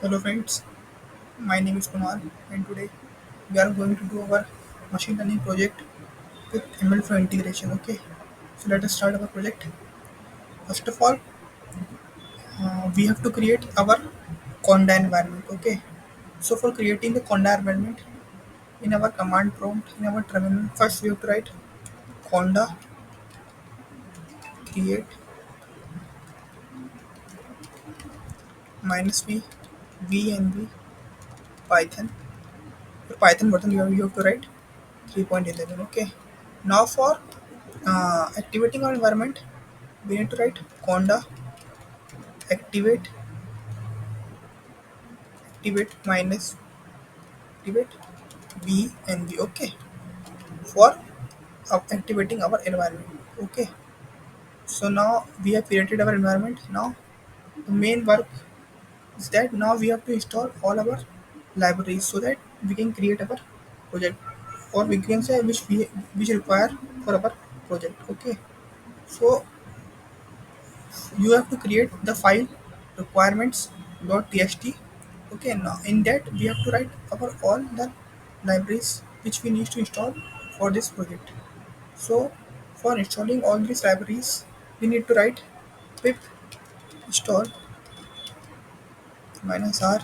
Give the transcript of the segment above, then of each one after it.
Hello friends, my name is Kumar and today we are going to do our machine learning project with MLflow integration. Okay, so let us start our project. First of all, we have to create our conda environment. Okay, so for creating the conda environment in our command prompt in our terminal, first we have to write conda create minus v and v python. For Python button you have to write 3.11. Okay, now for activating our environment we need to write conda activate minus activate v and v. Okay, for activating our environment. Okay, so now we have created our environment. Now the main work is that now we have to install all our libraries so that we can create our project, or we can say which require for our project. Okay, so you have to create the file requirements.txt. Okay, now in that we have to write our all the libraries which we need to install for this project. So for installing all these libraries we need to write pip install -r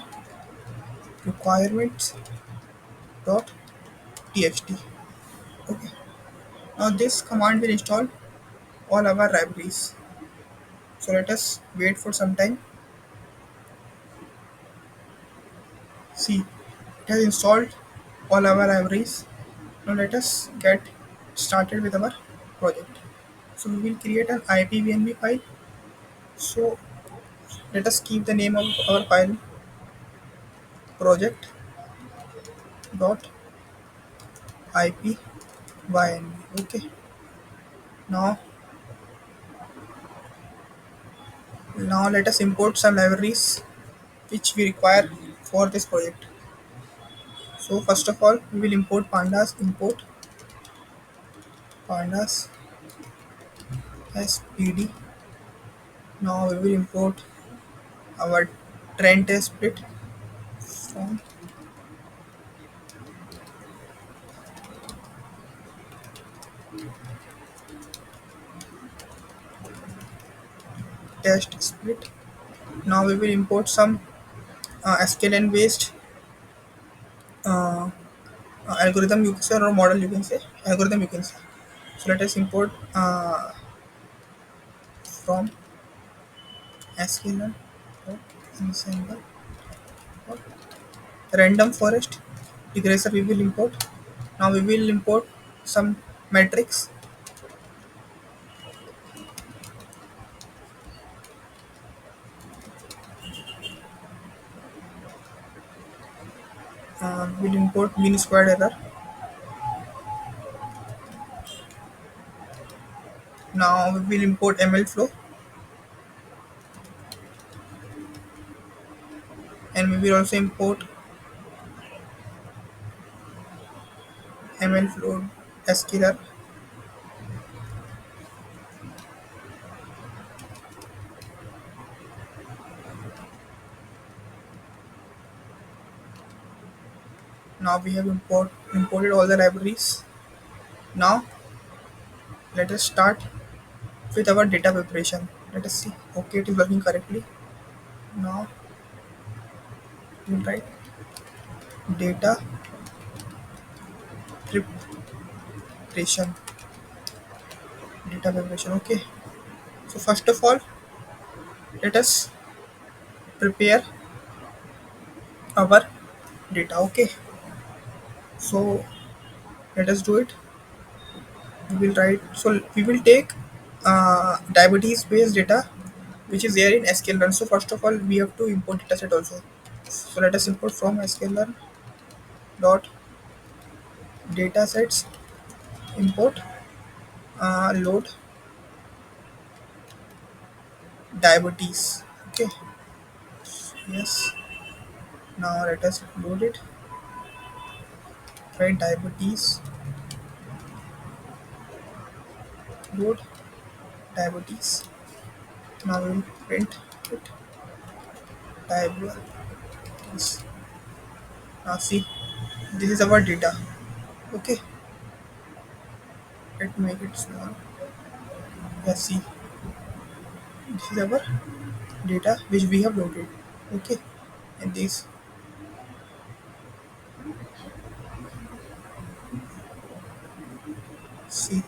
requirements.txt. Okay, now this command will install all our libraries. So let us wait for some time. See, it has installed all our libraries. Now let us get started with our project. So we will create an ipynb file. So let us keep the name of our file project dot ipynb. Okay. Now now let us import some libraries which we require for this project. So first of all we will import pandas. Import pandas as pd. Now we will import our trend test split from test split. Now we will import some sklearn based uh, algorithm you can say, or model you can say, algorithm you can say. So let us import from sklearn ensemble random forest regressor we will import. Now we will import some metrics. We will import mean squared error. Now we will import MLflow, and we will also import MLflow sklearn. Now we have imported all the libraries. Now let us start with our data preparation. Let us see. Okay, it is working correctly. Now we'll write data preparation. Data preparation. Okay. So first of all, let us prepare our data. Okay. So let us do it. We will write. So we will take diabetes based data which is there in sklearn. So first of all, we have to import dataset also. So let us import from sklearn dot datasets import load diabetes. Okay, yes. Now let us load it. Try diabetes, load diabetes. Now we will print it. Diabetes. Yes. See, this is our data. Okay, let me make it small. Yes, see, this is our data which we have loaded. Okay, and this, see,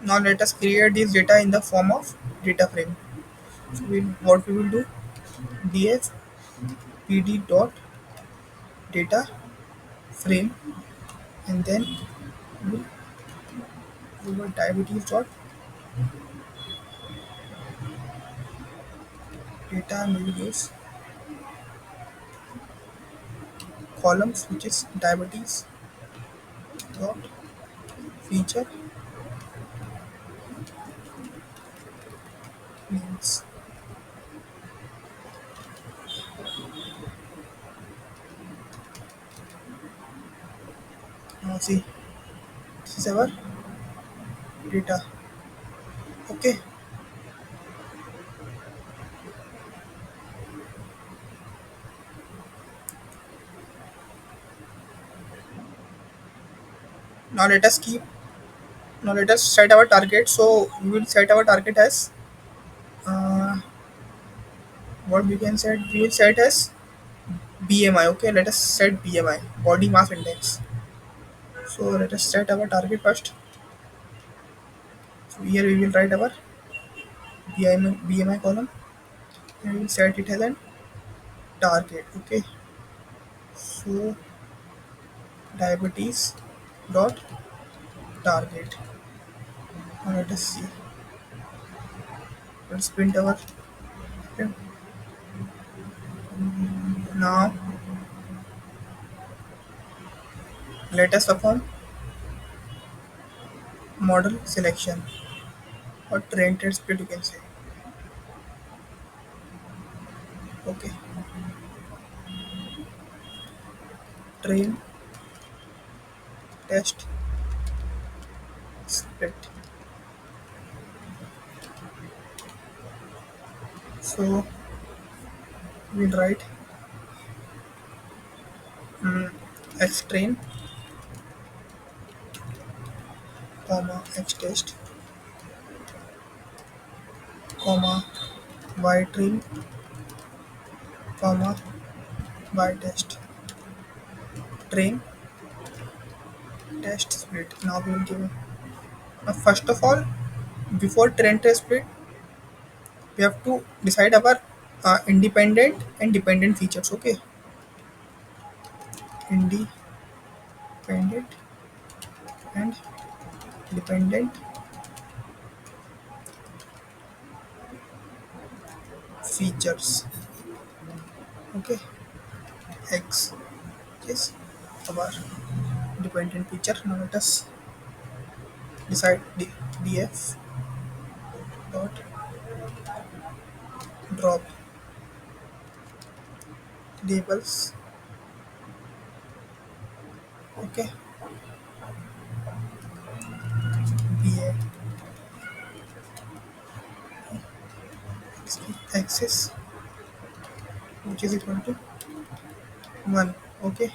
now let us create this data in the form of data frame. So what we will do, df pd dot data frame, and then we will diabetes dot data, and we will use columns which is diabetes dot feature names. Now see, this is our data. Okay, now let us keep, now let us set our target. So we will set our target as uh, what we can set, we will set as BMI. Okay, let us set BMI, body mass index. So let us set our target first. So here we will write our BMI column, and we will set it as a target. Okay, so diabetes dot target. Now let us see, let's print our, okay. Now let us perform model selection, or train test split you can say. Okay, train test split. So we'll write x train comma x test comma y train comma y test train test split. Now we will give, now first of all, before train test split, we have to decide our independent and dependent features. Okay, independent and dependent features. Okay, x is our dependent feature. Now let us decide df dot drop labels. Okay, ba axis which is equal to 1. Okay,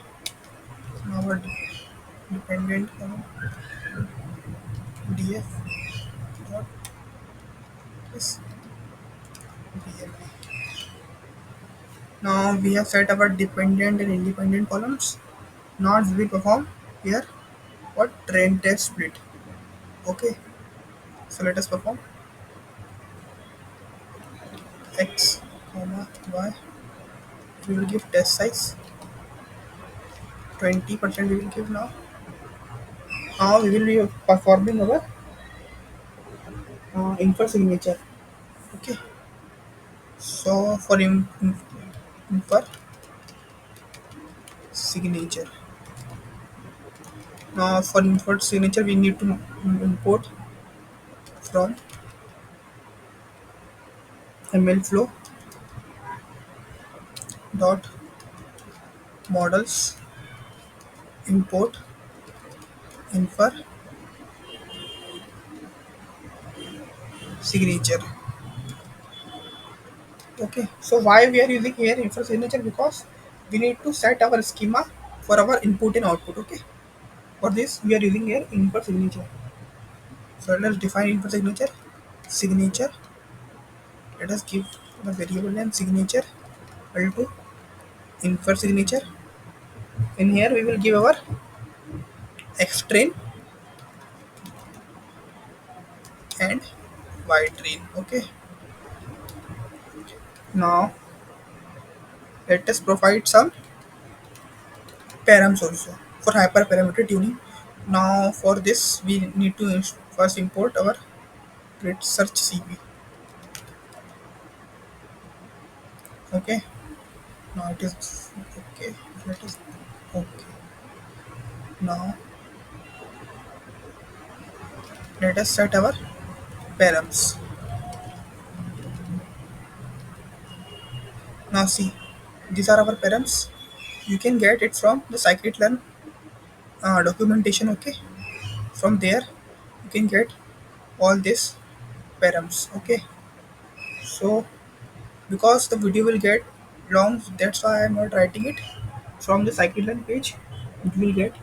now our dependent df dot is bmi. Now we have set our dependent and independent columns. Now we will perform here what train test split. Okay, so let us perform x comma y. We will give test size 20%. We will give now. Now we will be performing our infer signature. Okay, so for infer signature. Now for infer signature, we need to import from MLflow dot models import infer signature. Okay, so why we are using here infer signature? Because we need to set our schema for our input and output. Okay, for this we are using here infer signature. So let's define infer signature. Signature. Let us give the variable name signature equal to infer signature. In here we will give our xtrain and ytrain. Okay. Now let us provide some params also for hyperparameter tuning. Now for this we need to first import our grid search cv. Okay, now it is okay. Let us okay. Now let us set our params. Now see, these are our params. You can get it from the scikit-learn documentation. Okay, from there you can get all these params. Okay, so because the video will get long, that's why I'm not writing it from the scikit-learn page. You will get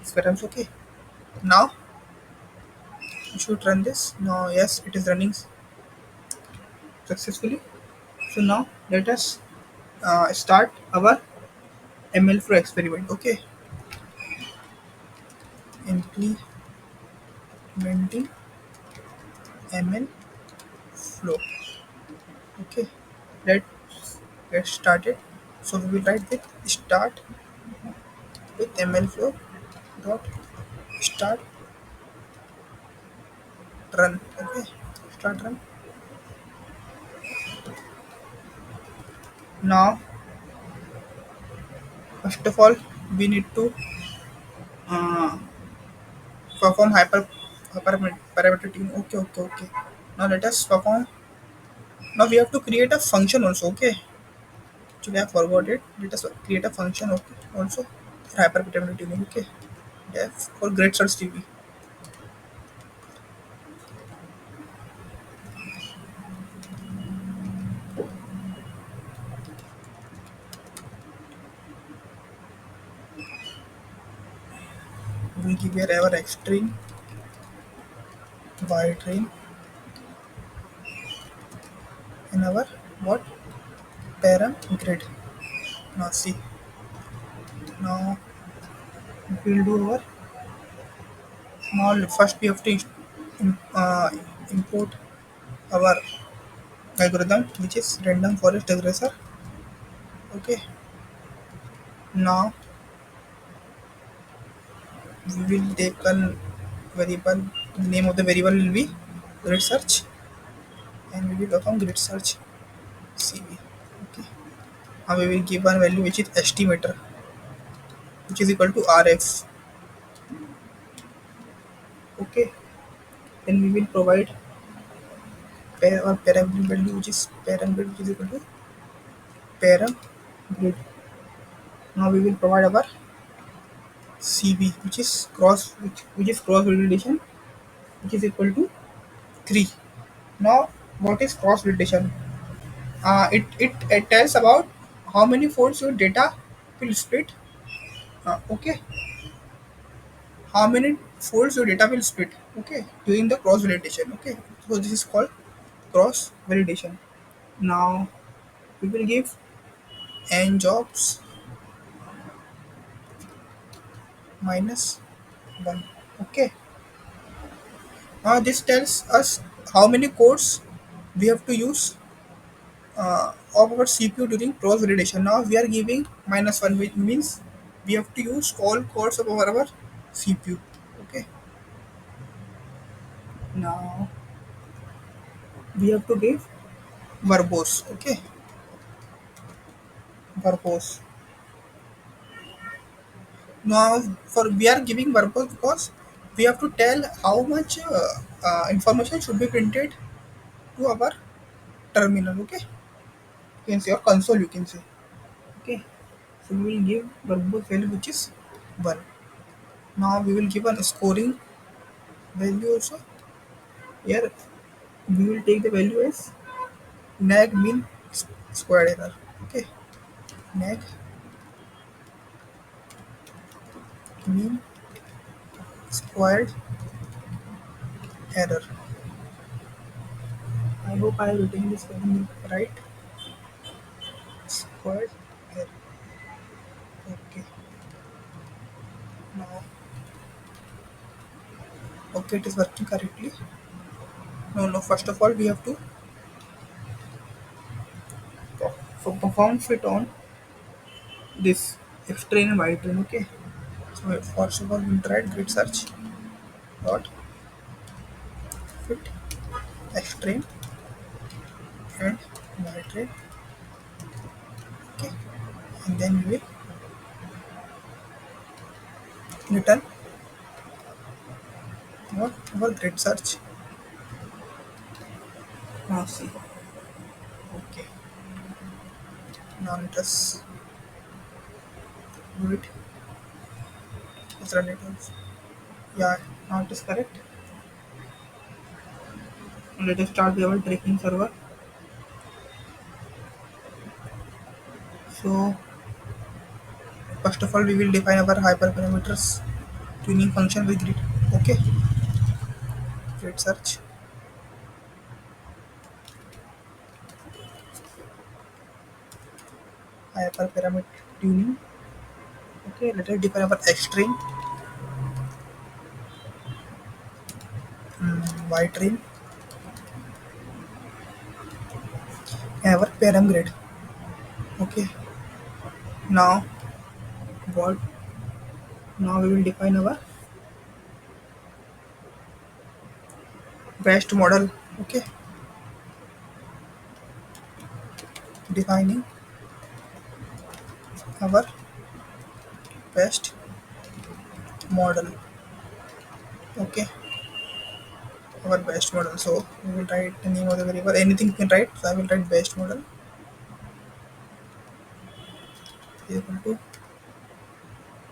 these params. Okay, now you should run this. Now yes, it is running successfully. So now let us start our MLflow experiment. Okay, implementing MLflow. Okay, let's get started. So we will write with start with MLflow dot start run. Okay, start run. Now first of all we need to uh, perform hyperparameter tuning. Okay, okay, okay. Now let us perform. Now we have to create a function also. Okay, actually I forgot it. Let us create a function. Okay, also for hyperparameter tuning. Okay, def for grid search TV. We give here our x train, y train, and our what param grid. Now see. Now we will do our small. First we have to import our algorithm, which is random forest regressor. Okay. Now we will take a variable. The name of the variable will be grid search, and we will perform grid search CV. Okay. Now we will give one value which is estimator, which is equal to RF. Okay. Then we will provide pair or param value which is param grid, which is equal to param grid. Now we will provide our CV, which is cross validation, which is equal to 3. Now what is cross validation? It tells about how many folds your data will split. Okay, how many folds your data will split. Okay, during the cross validation. Okay, so this is called cross validation. Now we will give n jobs minus 1. Okay, now this tells us how many codes we have to use of our CPU during cross validation. Now we are giving minus 1, which means we have to use all cores of our CPU. Okay, now we have to give verbose. Okay, verbose. Now for we are giving verbose because we have to tell how much information should be printed to our terminal. Okay, you can say, or console you can say. Okay, so we will give verbose value which is 1. Now we will give a scoring value also. Here we will take the value as nag mean squared error. Okay, nag mean squared error. I hope I have written this spelling right. Squared error. Okay. Now, okay, it is working correctly. No, no. First of all, we have to perform fit on this X train and Y train. Okay. So first of all, we will write grid search dot fit X train and Y train. Okay. And then we will return what our grid search. Now see. Okay. Now let us do it. Let's run it also. Yeah. Now it is correct. Let us start our tracking server. So first of all, we will define our hyperparameters tuning function with grid. Okay, grid search hyperparameter tuning. Okay, let us define our X train, Y train, and our param grid. Okay, now what? Now we will define our best model. Okay, defining our best model. Okay, our best model. So we will write the name of the variable. Anything you can write. So I will write best model equal to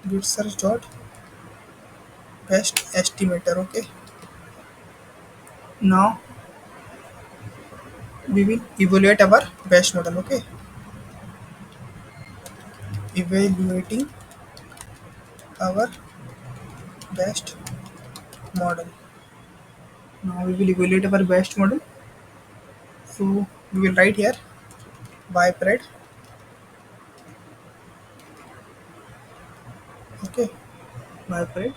grid search dot best estimator. Okay, now we will evaluate our best model. Okay, evaluating our best model. Now we will evaluate our best model. So we will write here bipred. Okay, bipred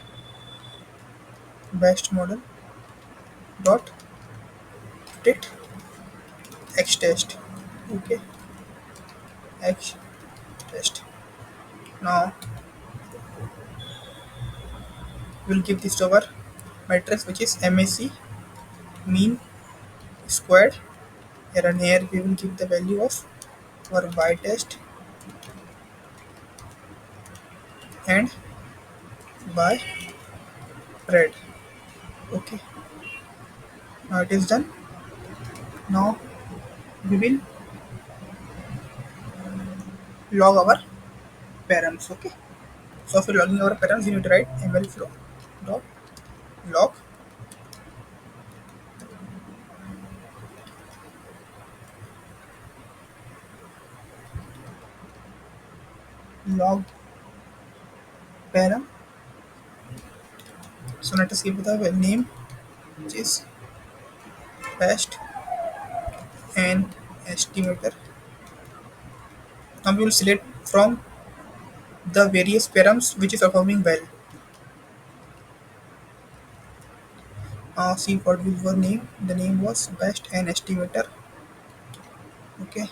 best model dot predict x test. Okay, x test. Now we'll give this to our matrix, which is MAC mean squared. Here and here we will give the value of our y test and by spread. Okay, now it is done. Now we will log our params. Okay, so for logging our params, you need to write MLflow dot log log param. So let us give the name, which is best and estimator. Now we will select from the various params which is performing well. See what will your name. The name was best and estimator. Okay.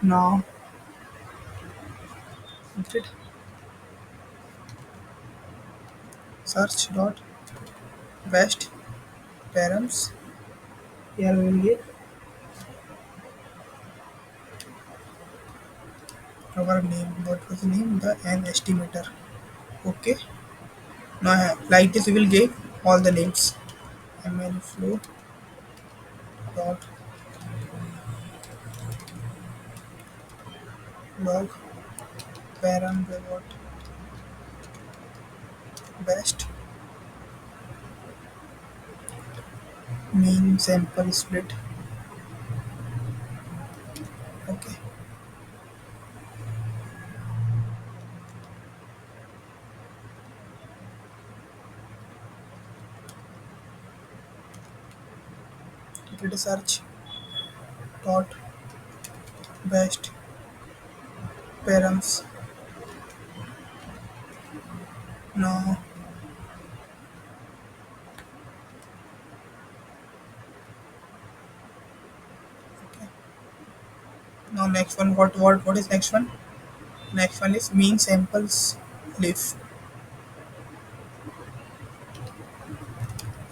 Now grid search dot best params. Here we will get our name. What was the name? The an estimator. Okay. Now like this we will give all the names. MLflow dot log param what best mean sample split. Okay, grid search dot best params. Now, okay. Now next one, what is next one? Next one is mean samples leaf.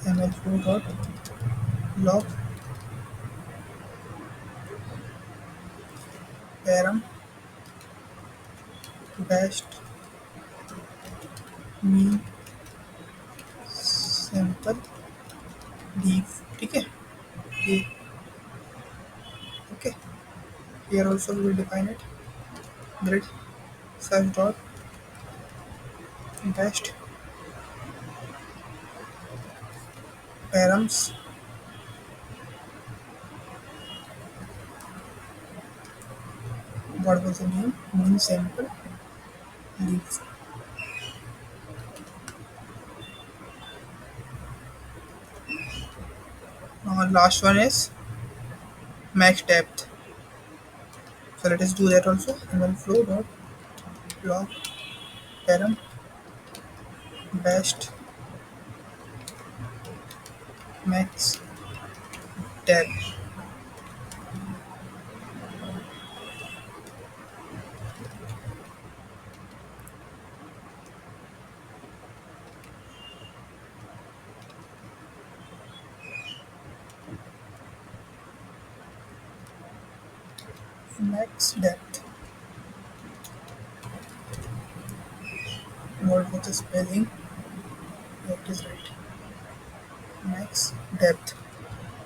MLflow dot log param best mean sample leaf. ठीक है ये okay. Here also we will define it. Grid search dot best params. What was the name? Mean sample leaf. Last one is max depth. So let us do that also. MLflow dot log param best max depth. Max depth. What was the spelling? That is right. Max depth.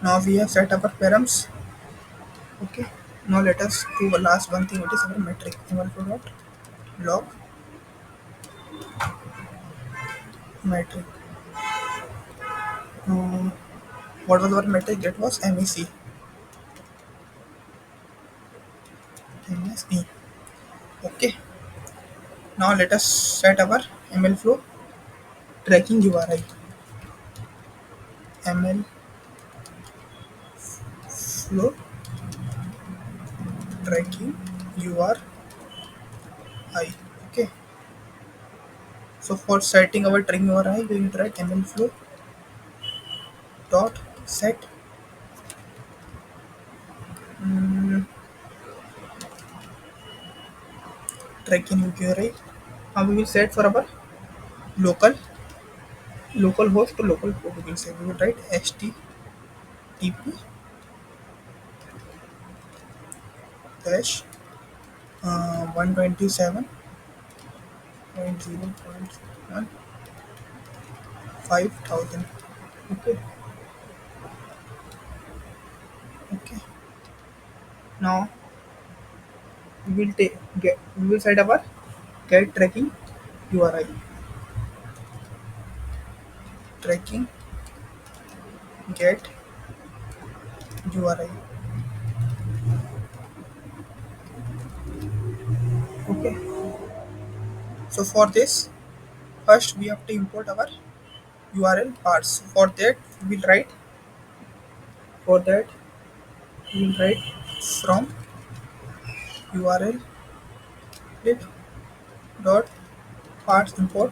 Now we have set up our params. Okay. Now let us do the last one thing. It is our metric. MLflow dot log metric. Uh, what was our metric? That was MEC. MSE. Okay. Now let us set our MLflow tracking URI. MLflow tracking URI. Okay. So for setting our tracking URI, we will write MLflow dot set tracking URI. Now we will set for our local local host to local port. We will say we will write HTTP dash 127.0.1 5000. Okay. Okay. Now we will set our get tracking URI. Tracking get URI. Okay. So for this, first we have to import our URL parts. For that we will write from URL lib dot parts import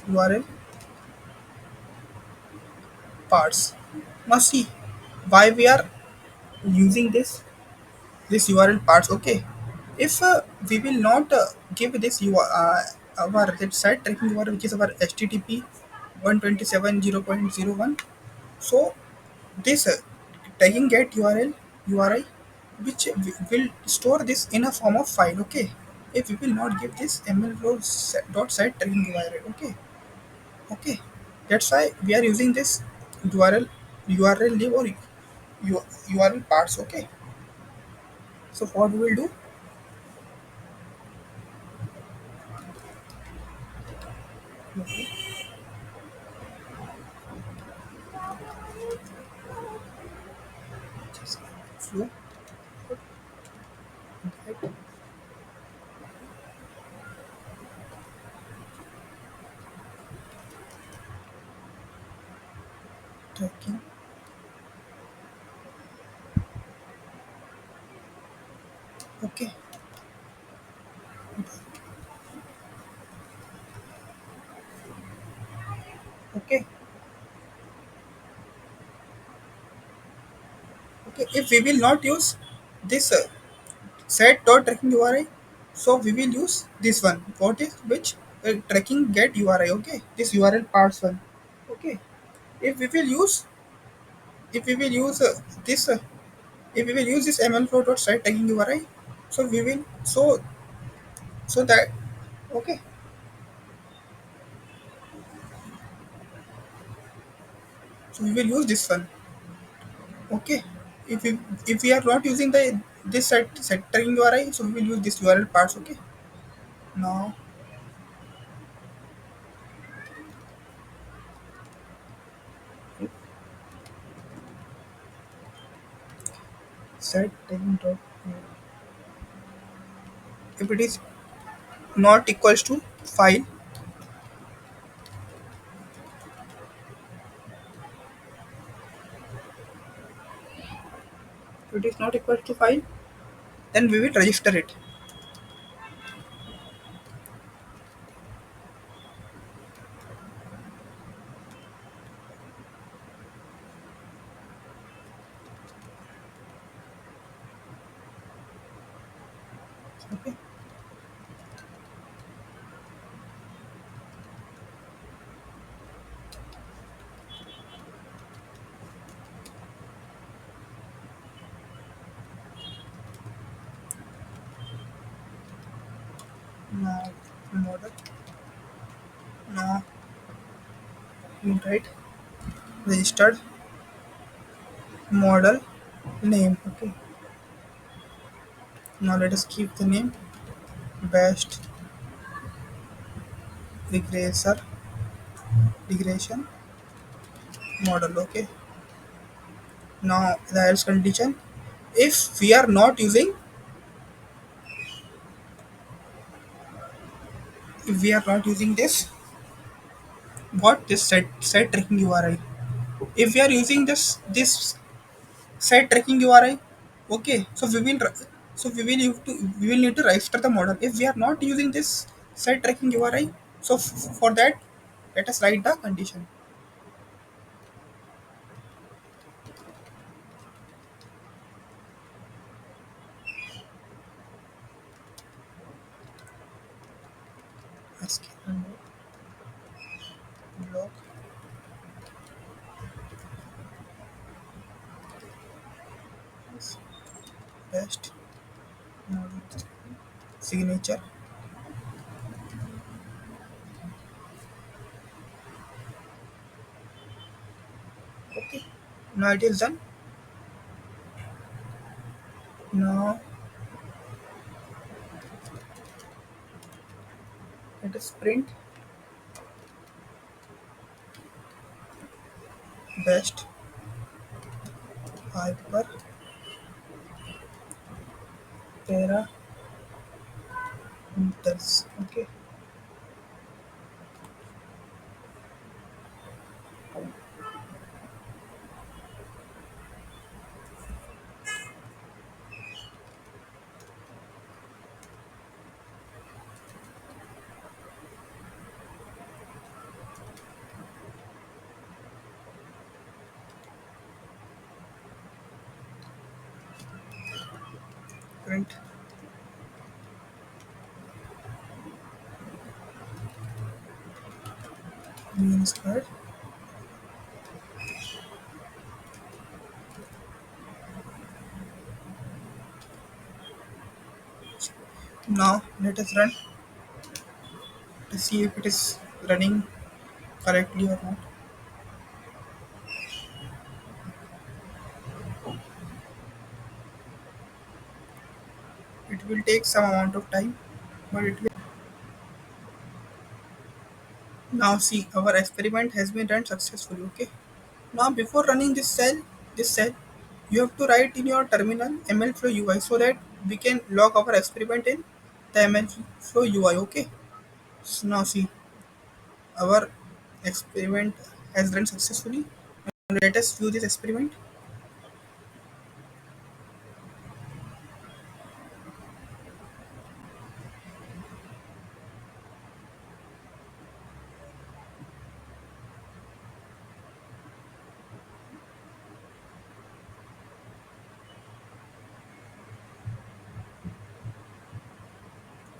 URL parts. Now see why we are using this URL parts. Okay, if we will not give this our website tracking URL, which is our HTTP 127.0.01. So this tagging get URI which will store this in a form of file. Okay, if we will not give this MLflow dot site tagging URI. Okay. Okay, that's why we are using this URL lib or URL parts. Okay, so what we will do, Okay. Just flow. Right. Tracking. Okay. Okay. Okay. If we will not use this set dot tracking URI, so we will use this one. What is which tracking get URI? Okay. This URL parts one. Okay. If we will use if we will use this if we will use this MLflow dot site tagging URI, so we will so that okay. So we will use this one. Okay. If we are not using the this set tagging URI, so we will use this URL parts. Okay. Now set tagging dot if it is not equals to file, if it is not equal to file, then we will register it. Okay. Now model. Now we write registered model name. Okay. Now let us keep the name best regressor regression model. Okay. Now the else condition. If we are not using if we are not using this what this set tracking URI. If we are using this set tracking URI, okay. We will need to register the model. If we are not using this set tracking URI, so for that let us write the condition. SQL block is best model signature. Okay. Now it is done. Now let us print best hyper parameters. Okay. Print mean squared. Now let us run to see if it is running correctly or not. It will take some amount of time, but it will. Now see, our experiment has been run successfully. Okay. Now before running this cell, you have to write in your terminal MLflow UI so that we can log our experiment in the MLflow UI. Okay. So now see, our experiment has run successfully. Let us view this experiment.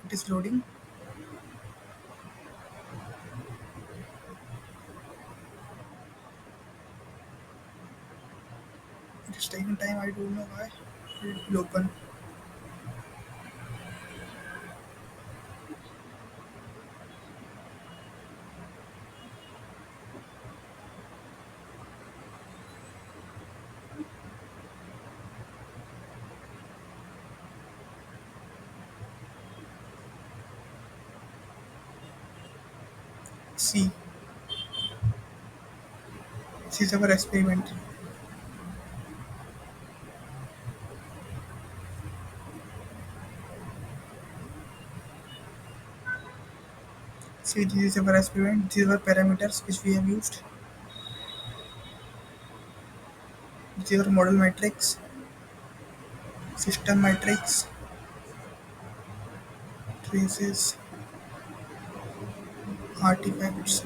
It is loading. It is taking time. I don't know why. It will open. See, this is our experiment. See, this is our experiment. These are parameters which we have used. This is our model matrix, system matrix, traces, artifacts.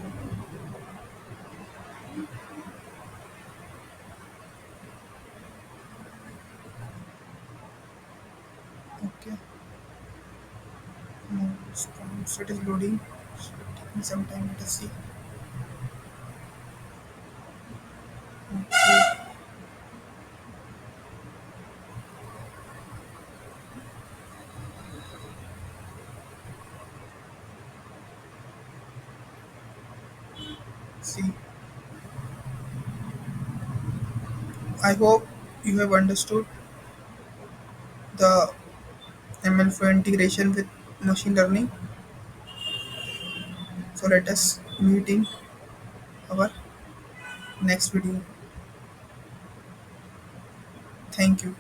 Okay, no response. It is loading. Taking some time. Let us see. Okay, see. I hope you have understood the MLflow integration with machine learning. So let us meet in our next video. Thank you.